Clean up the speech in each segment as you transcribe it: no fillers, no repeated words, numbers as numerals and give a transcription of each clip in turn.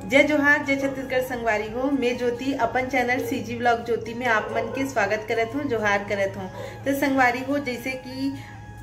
जय जोहार, जय छत्तीसगढ़ संगवारी हो। मैं ज्योति अपन चैनल सीजी ब्लॉग ज्योति में आप मन के स्वागत करत हूँ, जोहार करत हूँ। तो संगवारी हो, जैसे कि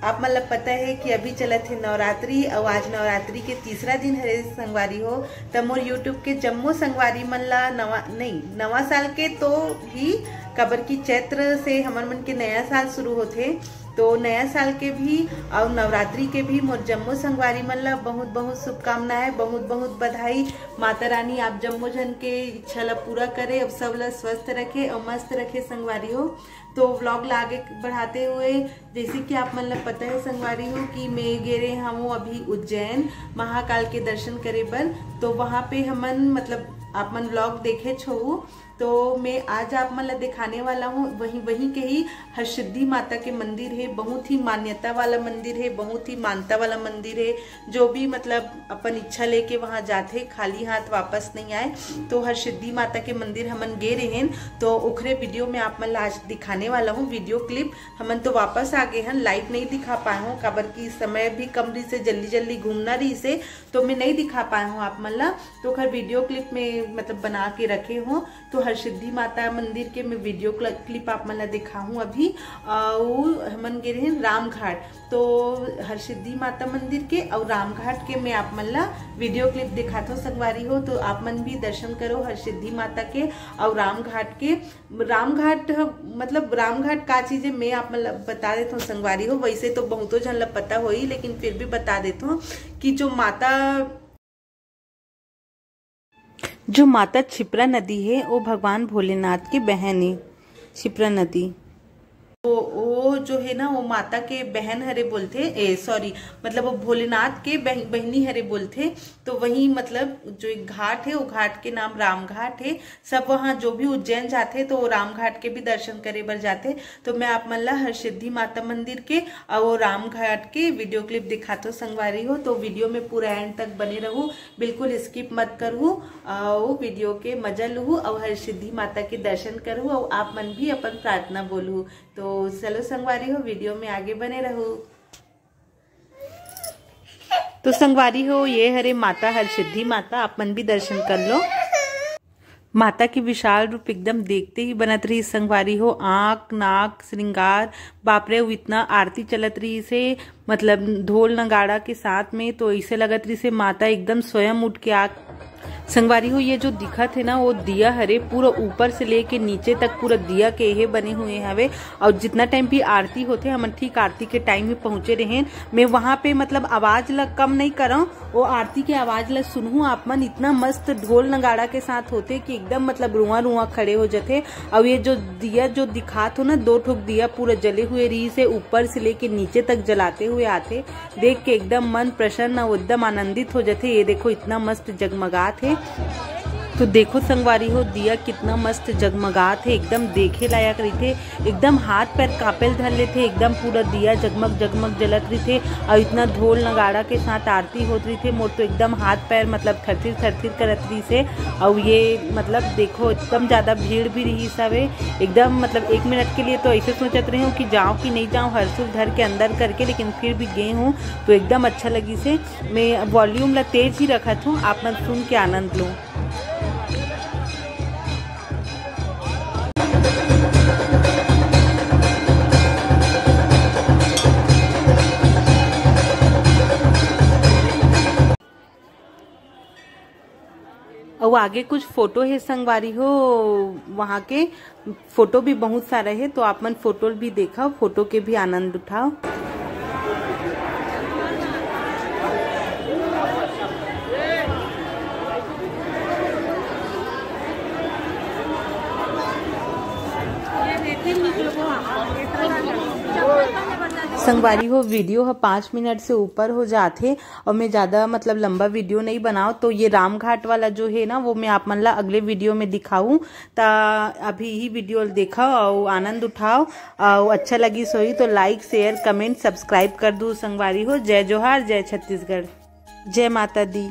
आप मतलब पता है कि अभी चलत है नवरात्रि और आज नवरात्रि के तीसरा दिन है संगवारी हो। तब मोर यूट्यूब के जम्मो संगवारी मन ला नवा साल के तो भी कबर की चैत्र से हमर मन के नया साल शुरू होते, तो नया साल के भी और नवरात्रि के भी मोर जम्मो संगवारी मन ला बहुत बहुत शुभकामनाएं, बहुत बहुत बधाई। माता रानी आप जम्मो जन के इच्छा ला पूरा करे, अब सब ला स्वस्थ रखे और मस्त रखे संगवारी हो। तो व्लॉग ला आगे बढ़ाते हुए, जैसे कि आप मन ला पता है संगवारी हो कि मैं गे रहे हम अभी उज्जैन महाकाल के दर्शन करे बर। तो वहाँ पे हमन मतलब आप मन व्लॉग देखे छो, तो मैं आज आप मन ला दिखाने वाला हूँ वहीं के ही हरसिद्धि माता के मंदिर है। बहुत ही मान्यता वाला मंदिर है, बहुत ही मानता वाला मंदिर है। जो भी मतलब अपन इच्छा लेके वहाँ जाते खाली हाथ वापस नहीं आए। तो हरसिद्धि माता के मंदिर हमन गे रहे हैं, तो ओखरे वीडियो में आप मन ला आज दिखाने वाला हूँ वीडियो क्लिप। हमन तो वापस आ गए हैं, लाइव नहीं दिखा पाए हूँ काबर की समय भी कम रही से, जल्दी जल्दी घूमना रही से, तो मैं नहीं दिखा पाए हूँ आप मन ला। तो खैर वीडियो क्लिप में मतलब बना के रखे हूँ। तो हरसिद्धि माता मंदिर के मैं वीडियो क्लिप आप मन ला दिखाऊं अभी। हमन गे रहे रामघाट, तो हरसिद्धि माता मंदिर के और रामघाट के मैं आप मन ला वीडियो क्लिप दिखाता हूँ संगवारी हो। तो आप मन भी दर्शन करो हरसिद्धि माता के और रामघाट के। रामघाट मतलब रामघाट का चीज है मैं आप मन ला बता देता हूँ संगवारी हो। वैसे तो बहुतों जन ला पता हो ही, लेकिन फिर भी बता देता हूँ कि जो माता क्षिप्रा नदी है वो भगवान भोलेनाथ की बहन है। क्षिप्रा नदी तो वो जो है ना वो माता के बहन हरे बोलते, सॉरी मतलब वो भोलेनाथ के बहनी हरे बोलते। तो वही मतलब जो एक घाट है वो घाट के नाम राम घाट है। सब वहाँ जो भी उज्जैन जाते तो वो राम घाट के भी दर्शन करे बर जाते। तो मैं आप मन ला हरसिद्धि माता मंदिर के और वो राम घाट के वीडियो क्लिप दिखाते संगवारी हो। तो वीडियो में पूरा एंड तक बने रहूँ, बिल्कुल स्किप मत करूँ, वो वीडियो के मजा लूँ और हरसिद्धि माता के दर्शन करूँ और आप मन भी अपन प्रार्थना बोलूँ। तो चलो संगवारी हो, वीडियो में आगे बने रहो। तो संगवारी हो, ये हरे माता हरसिद्धि माता, आप मन भी दर्शन कर लो। माता की विशाल रूप एकदम देखते ही बनत रही संगवारी हो। आंख नाक श्रृंगार बाप रे, इतना आरती चलत रही से मतलब ढोल नगाड़ा के साथ में। तो ऐसे लगत रही से माता एकदम स्वयं उठ के आ संगवारी हो। ये जो दिखत है ना वो दिया हरे, पूरा ऊपर से लेके नीचे तक पूरा दिया के ये बने हुए हवे। और जितना टाइम भी आरती होते हम ठीक आरती के टाइम ही पहुंचे रहे। मैं वहां पे मतलब आवाज ला कम नहीं करऊं, वो आरती के आवाज ला सुनूं आप मन। इतना मस्त ढोल नगाड़ा के साथ होते कि एकदम मतलब रुआ रुआ खड़े हो जाते। और ये जो दिया जो दिखात हो ना, 2 ठोक दिया पूरा जले हुए रही से ऊपर से लेके नीचे तक जलाते हुए आते, देख के एकदम मन प्रसन्न और एकदम आनंदित हो जाते। ये देखो इतना मस्त जगमगात है। तो देखो संगवारी हो दिया कितना मस्त जगमगात है, एकदम देखे लायक रही थे। एकदम हाथ पैर कापेल धर ले थे, एकदम पूरा दिया जगमग जगमग जलत रही थे। और इतना ढोल नगाड़ा के साथ आरती होत रही थे। मोर तो एकदम हाथ पैर मतलब थरथिर थरथिर करत रही से। और ये मतलब देखो एकदम ज्यादा भीड़ भी रही सब है एकदम। मतलब 1 मिनट के लिए तो ऐसे सोचत रही हूँ कि जाऊँ कि नहीं जाऊँ हरसुल धर के अंदर करके, लेकिन फिर भी गए हूँ तो एकदम अच्छा लगी से। मैं वॉल्यूम ला तेज ही रखत हूँ, आप मन सुन के आनंद लो। और आगे कुछ फोटो है संगवारी हो, वहाँ के फोटो भी बहुत सारे है। तो आप मन फोटो भी देखा, फोटो के भी आनंद उठाओ। संगवारी हो वीडियो 5 मिनट से ऊपर हो जाते और मैं ज्यादा मतलब लंबा वीडियो नहीं बनाऊं। तो ये रामघाट वाला जो है ना वो मैं आप मन ला अगले वीडियो में दिखाऊं। ता अभी ही वीडियो देखा और आनंद उठाओ और अच्छा लगी सोई तो लाइक शेयर कमेंट सब्सक्राइब कर दू संगवारी हो। जय जोहार, जय छत्तीसगढ़, जय माता दी।